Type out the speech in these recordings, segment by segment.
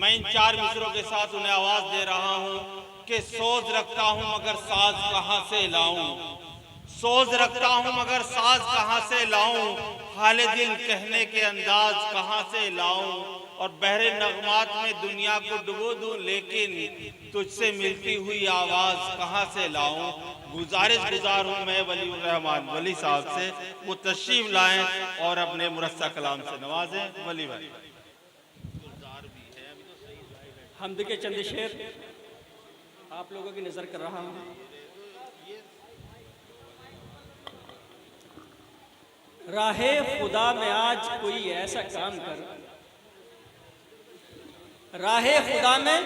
मैं इन 4 मिसरों के साथ उन्हें आवाज दे रहा हूँ कि सोच रखता हूँ मगर साज कहाँ से लाऊं, सोच रखता हूँ मगर साज कहाँ से लाऊं, हाले दिल कहने के अंदाज कहाँ से लाऊं, और बहरे नगमात में दुनिया को डुबो दूं लेकिन तुझसे मिलती हुई आवाज कहाँ से लाऊं। गुजार हूँ मैं वलीउर रहमान वली साहब से, वो तशरीफ लाएं और अपने मुरस्सा कलाम से नवाजें। वली भाई हमद के चंद शेर आप लोगों की नजर कर रहा हूँ। राहे खुदा में आज कोई ऐसा काम कर, राहे खुदा में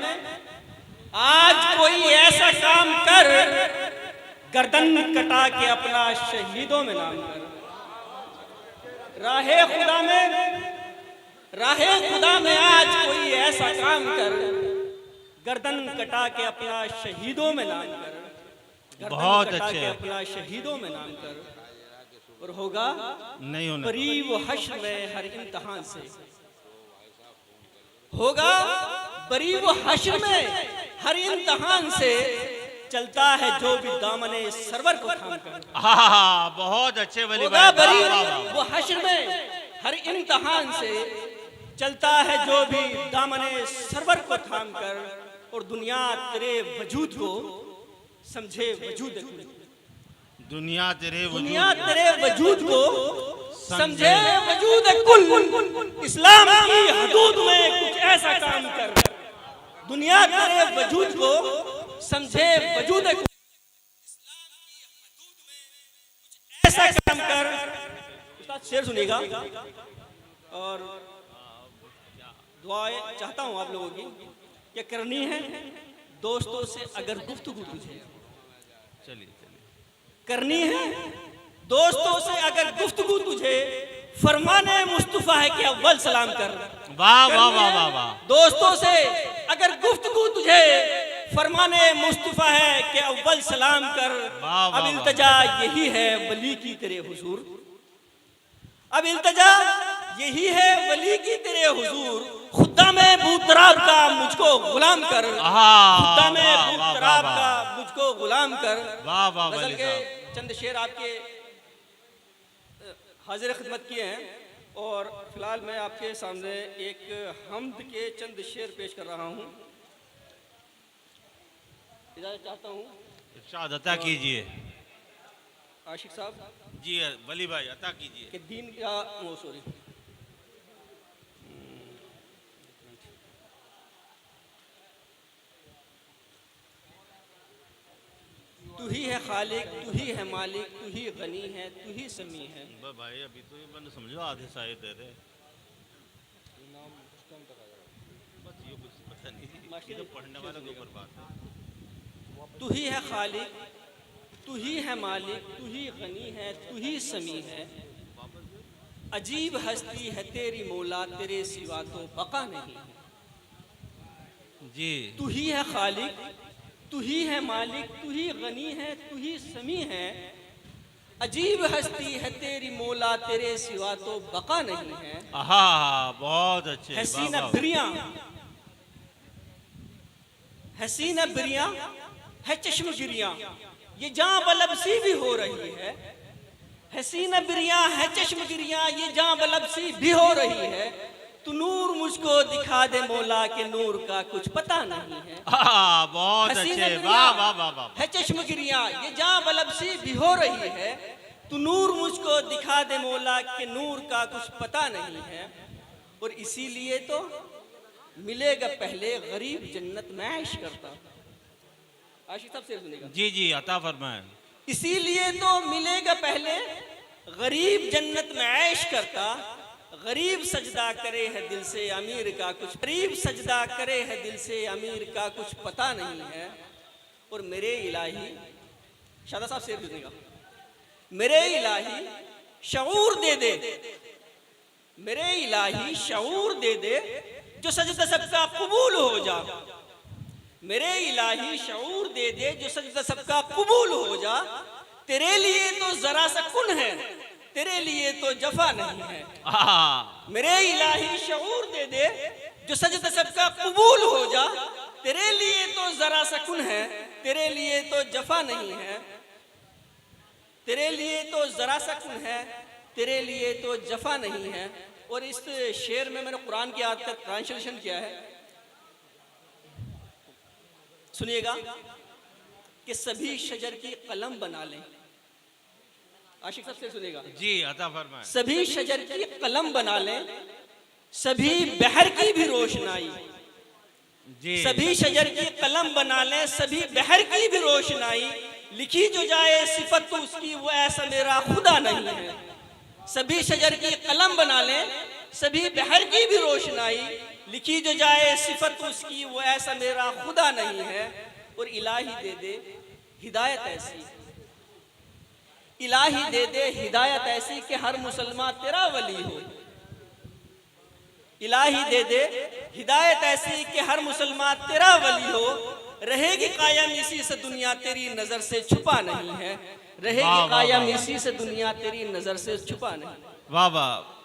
आज कोई ऐसा काम कर, गर्दन कटा के अपना शहीदों में नाम कर। राहे खुदा में आज कोई ऐसा काम कर, गर्दन कटा के अपना शहीदों में नाम कर। बहुत कटा अच्छे के अपना शहीदों में नाम कर, और होगा नहीं होना करीब हश्र में हर इम्तहान से, होगा करीब हश्र में हर इम्तहान से, चलता है जो भी दामने सरवर को थाम कर। बहुत अच्छे वली होगा भाई, करीब वो हश्र में हर इम्तहान से, चलता है जो भी दामने सरवर को थाम कर, और दुनिया तेरे वजूद को समझे वजूद, दुनिया तेरे वजूद को समझे वजूद कुल। इस्लाम की हदूद में कुछ ऐसा काम कर, दुनिया तेरे वजूद को समझे वजूद कुल। ऐसा काम कर। उस्ताद शेर सुनिएगा और दुआएं चाहता हूं आप लोगों की, क्या करनी है दोस्तों से अगर गुफ्तगू तुझे, चलिए करनी है दोस्तों से अगर गुफ्तगू तुझे, फरमाने मुस्तफा है कि अव्वल सलाम कर। वाह वाह वाह वाह वाह। दोस्तों से अगर गुफ्तगू तुझे, फरमाने मुस्तफा है कि अव्वल सलाम कर। वाह, वाह, अब इल्तजा यही है वली की तेरे हुजूर, अब इल्तजा यही है वली की तेरे हुजूर, खुदा में बूतराब का मुझको गुलाम कर। खुदा में बूतराब का मुझको गुलाम कर। वाह वाह गजल वली के साहब, चंद शेर आपके हाजिर खिदमत किए हैं, और फिलहाल मैं आपके सामने एक हम्द के चंद शेर पेश कर रहा हूँ। इजाज़त चाहता हूँ, इरशाद अता कीजिए। आशिक साहब जी वली भाई अता कीजिए। कि दीन का वो सॉरी तू ही है खालिक, तू ही है मालिक, तू ही गनी है, तू ही समी है। भाई अभी तो ये मैंने समझो आधे शायद दे रहे, बस ये कुछ पता नहीं, ये तो पढ़ने वालों के ऊपर बात है। तू ही है खालिक, तू ही है मालिक, तू ही गनी है, तू ही समी है। अजीब हस्ती है तेरी मौला, तेरे सिवा तो बका नहीं है। जी तू ही है खालिक, तू ही है मालिक, तू ही गनी है, तू ही समी है। अजीब हस्ती है तेरी मौला, तेरे सिवा तो बका नहीं है। बहुत अच्छे। हसीना बिरिया, हसीना बिरिया है चश्म गिरिया, ये जां बलब सी भी हो रही है। हसीना बिरिया है चश्म गिरिया, ये जां बलब सी भी हो रही है। तू नूर मुझको दिखा दे मौला, के नूर का कुछ पता नहीं है। बहुत अच्छे, वाह वाह वाह वाह। है चश्म गिरिया, ये जां बलब सी भी हो रही है। तू नूर मुझको दिखा दे मौला, के नूर का कुछ पता नहीं है। और इसीलिए तो मिलेगा पहले गरीब जन्नत में ऐश करता। आशिक साहब से सुनेगा। जी जी अता फरमाए। इसीलिए तो मिलेगा पहले गरीब जन्नत में ऐश करता। गरीब सजदा करे है दिल से अमीर का कुछ, गरीब सजदा करे है दिल से अमीर का कुछ पता नहीं है। और मेरे इलाही, शादा साहब शेर सुनेगा। मेरे इलाही शऊर दे दे, मेरे इलाही शऊर दे दे, जो सजदा सबका कबूल हो जा। मेरे इलाही शऊर दे दे, जो सजदा सबका कबूल हो जा। तेरे लिए तो जरा सा कुन है, तेरे लिए तो जफा नहीं है। मेरे इलाही शऊर दे दे, जो सजदा सबका कबूल हो जा, तेरे लिए तो जरा सकून है, तेरे लिए तो जफा नहीं है, तेरे लिए तो जरा सकून है, तेरे लिए तो जफा नहीं है। और इस शेर में मैंने कुरान की आयत का ट्रांसलेशन किया है, सुनिएगा, कि सभी शजर की कलम बना लें। आशिक सबसे सुनिएगा जी, अता फरमाएं। सभी शजर की कलम बना लें, सभी बहर की भी रोशनाई, जी, सभी शजर की कलम बना लें, सभी बहर की भी रोशनाई, लिखी जो जाए सिफत तो उसकी वो ऐसा मेरा खुदा नहीं है। सभी शजर की कलम बना लें, सभी बहर की भी रोशनाई, लिखी जो जाए सिफत तो उसकी वो ऐसा मेरा खुदा नहीं है। और इलाही दे दे हिदायत ऐसी, इलाही दे दे हिदायत ऐसी कि हर मुसलमान तेरा वली हो। इलाही दे दे हिदायत ऐसी कि हर मुसलमान तेरा वली हो। रहेगी कायम इसी से दुनिया तेरी नजर से छुपा नहीं है, रहेगी कायम इसी से दुनिया तेरी नजर से छुपा नहीं। वाह वाह।